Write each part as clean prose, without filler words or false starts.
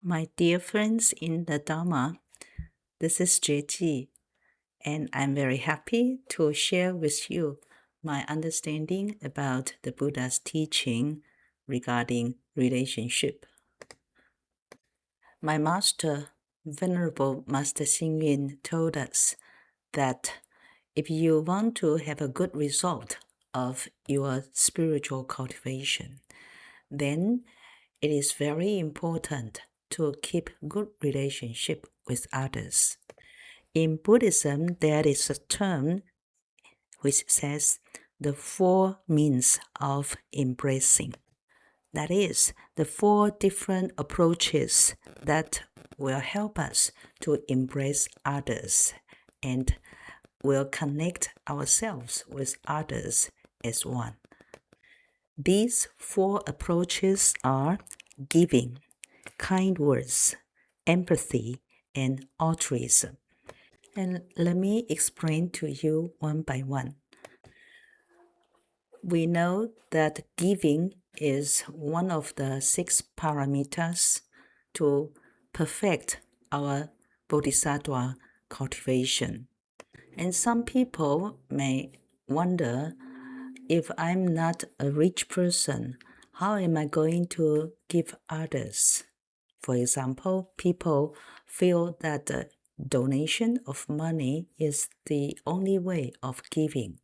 My dear friends in the Dharma, this is Jue Ji, and I'm very happy to share with you my understanding about the Buddha's teaching regarding relationship. My master, Venerable Master Xing Yun, told us that if you want to have a good result of your spiritual cultivation, then it is very important to keep good relationship with others. In Buddhism, there is a term which says the 4 means of embracing. That is, the 4 different approaches that will help us to embrace others and will connect ourselves with others as one. These 4 approaches are giving, kind words, empathy, and altruism. And let me explain to you one by one. We know that giving is one of the 6 paramitas to perfect our bodhisattva cultivation. And some people may wonder, if I'm not a rich person, how am I going to give others? For example, people feel that the donation of money is the only way of giving,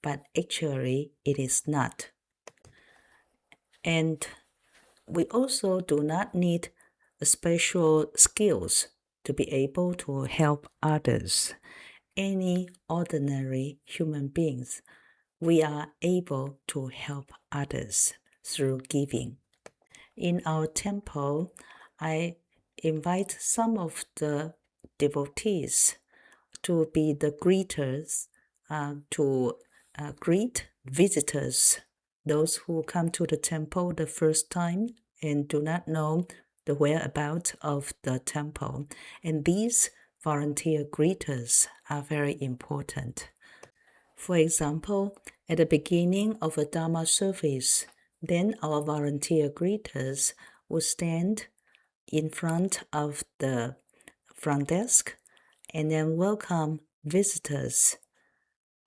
but actually it is not. And we also do not need special skills to be able to help others. Any ordinary human beings, we are able to help others through giving. In our temple, I invite some of the devotees to be the greeters, to greet visitors, those who come to the temple the first time and do not know the whereabouts of the temple. And these volunteer greeters are very important. For example, at the beginning of a Dharma service, then our volunteer greeters will stand in front of the front desk and then welcome visitors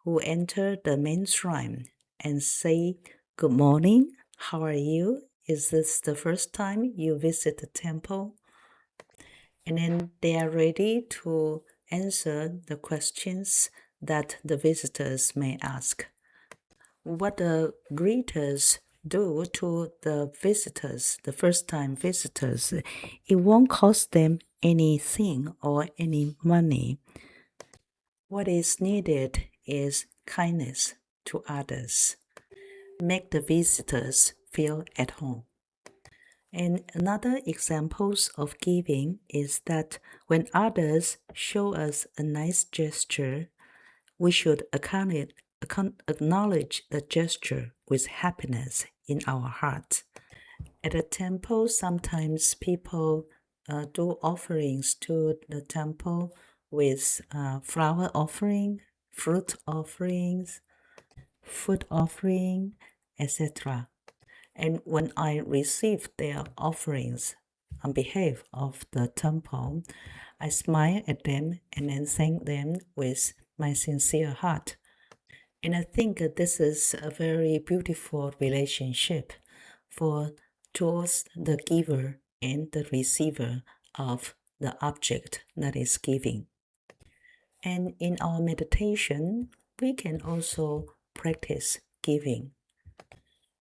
who enter the main shrine and say, "Good morning, how are you? Is this the first time you visit the temple?" And then they are ready to answer the questions that the visitors may ask. What the greeters do to the visitors, the first-time visitors, it won't cost them anything or any money. What is needed is kindness to others. Make the visitors feel at home. And another examples of giving is that when others show us a nice gesture, we should acknowledge the gesture with happiness in our heart. At a temple, sometimes people do offerings to the temple with flower offering, fruit offerings, food offering, etc. And when I receive their offerings on behalf of the temple, I smile at them and then thank them with my sincere heart. And I think that this is a very beautiful relationship towards the giver and the receiver of the object that is giving. And in our meditation, we can also practice giving.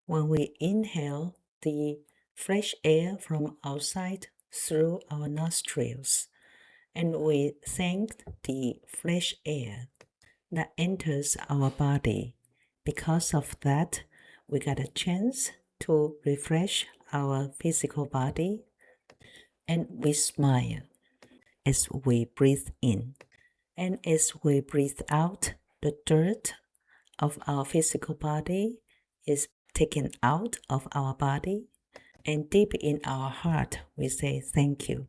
When we inhale the fresh air from outside through our nostrils, and we thank the fresh air that enters our body. Because of that, we got a chance to refresh our physical body, and we smile as we breathe in. And as we breathe out, the dirt of our physical body is taken out of our body, and deep in our heart, we say thank you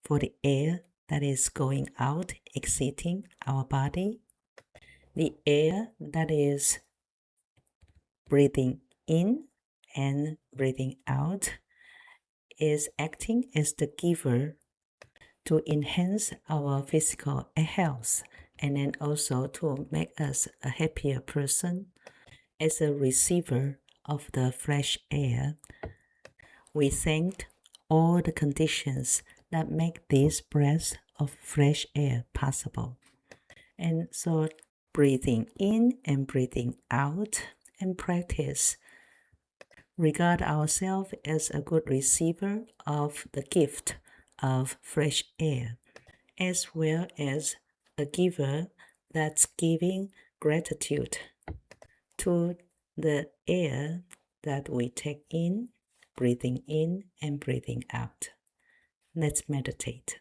for the air that is going out, exiting our body, the air that is breathing in and breathing out is acting as the giver to enhance our physical health and then also to make us a happier person. As a receiver of the fresh air, we thanked all the conditions that make this breath of fresh air possible. And so breathing in and breathing out and practice. Regard ourselves as a good receiver of the gift of fresh air, as well as a giver that's giving gratitude to the air that we take in, breathing in and breathing out. Let's meditate.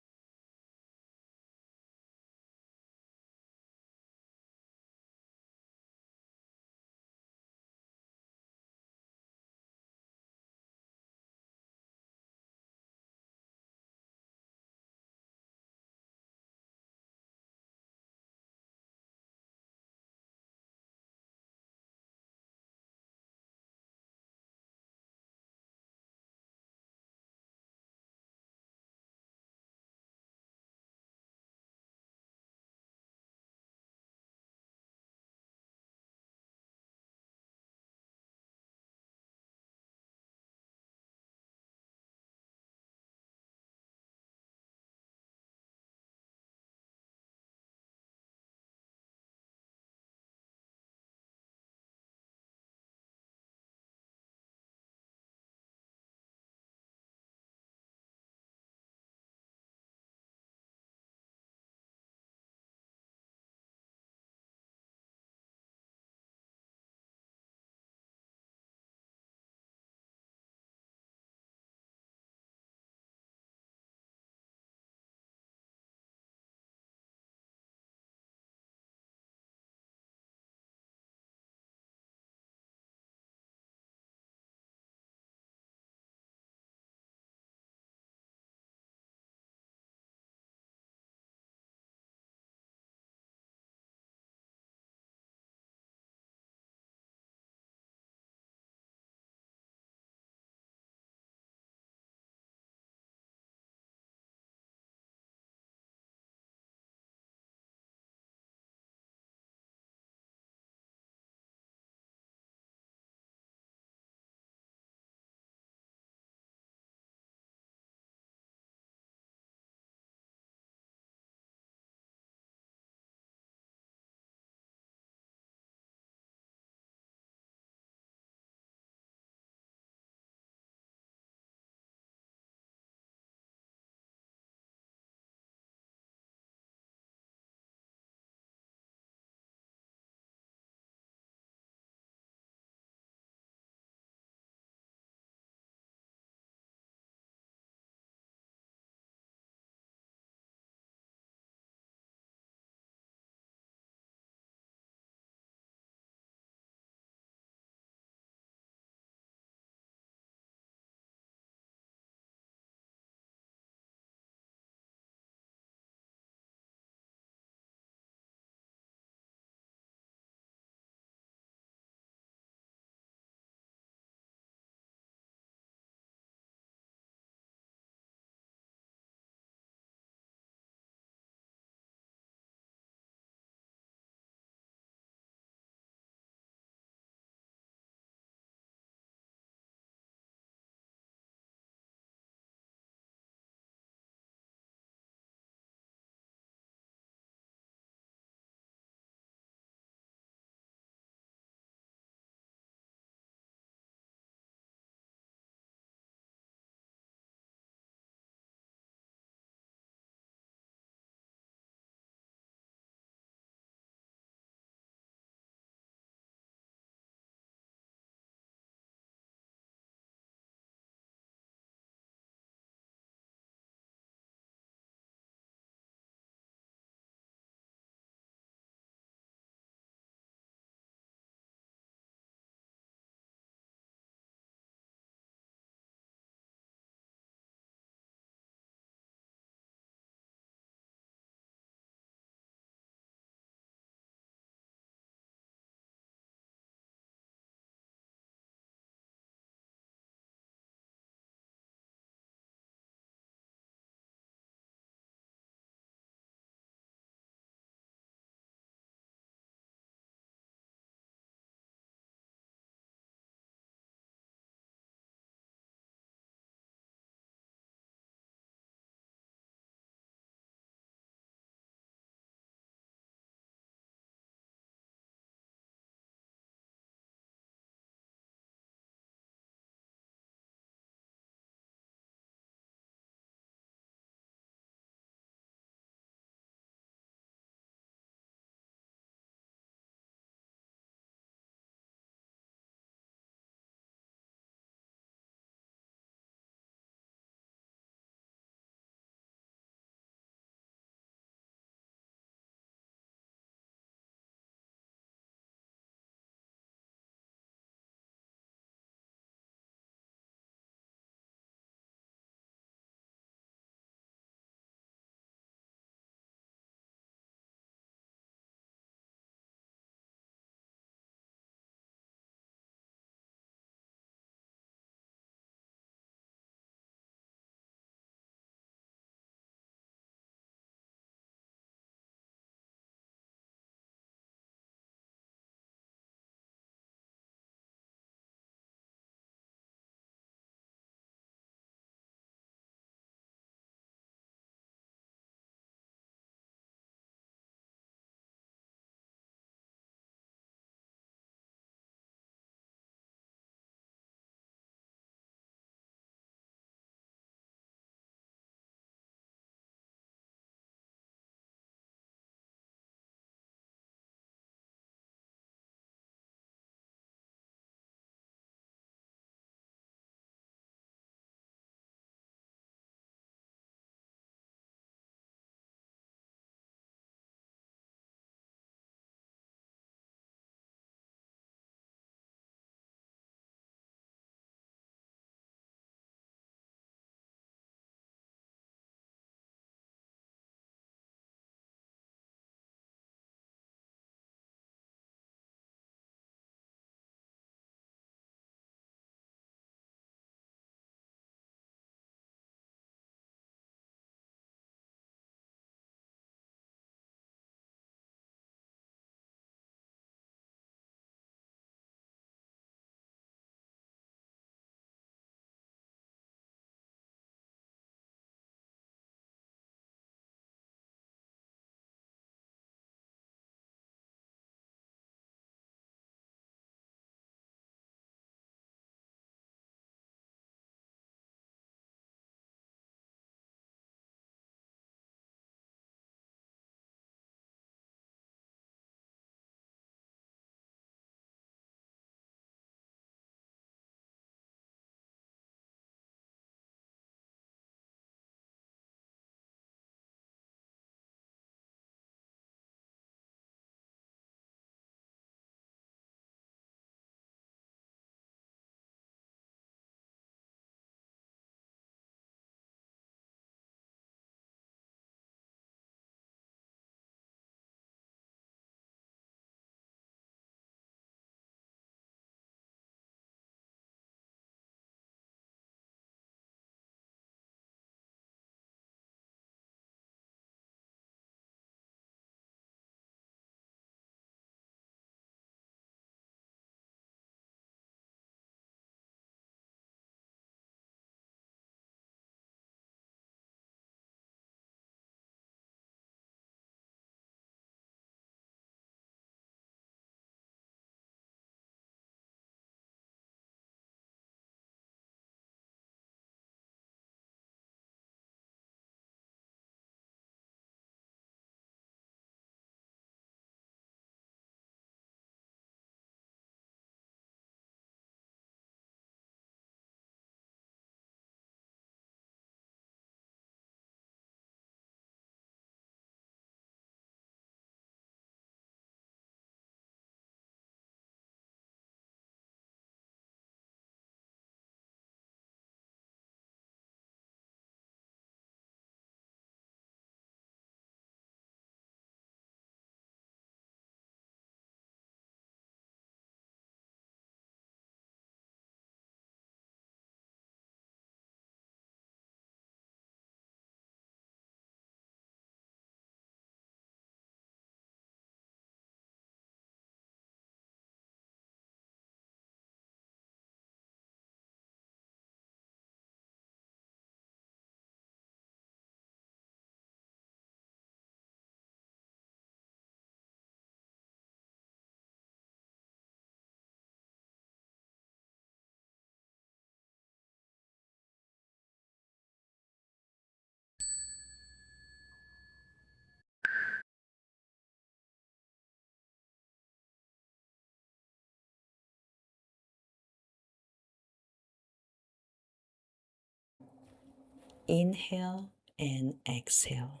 inhale and exhale.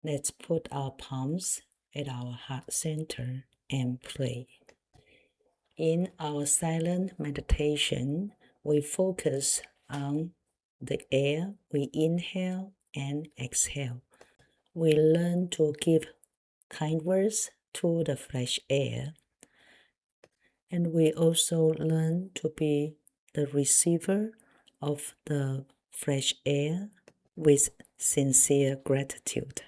Let's put our palms at our heart center and play. In our silent meditation, we focus on the air we inhale and exhale. We learn to give kind words to the fresh air, and we also learn to be the receiver of the fresh air with sincere gratitude.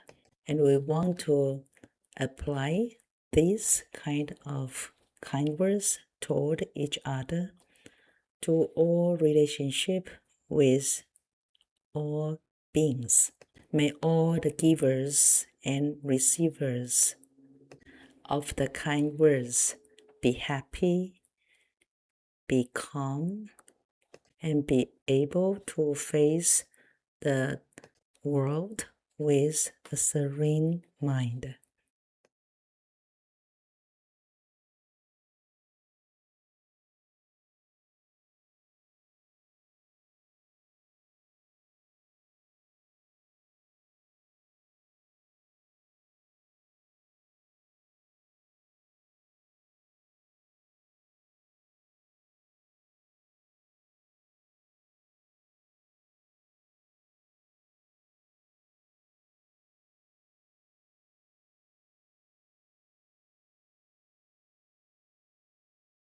And we want to apply this kind of kind words toward each other to all relationship with all beings. May all the givers and receivers of the kind words be happy, be calm, and be able to face the world with a serene mind.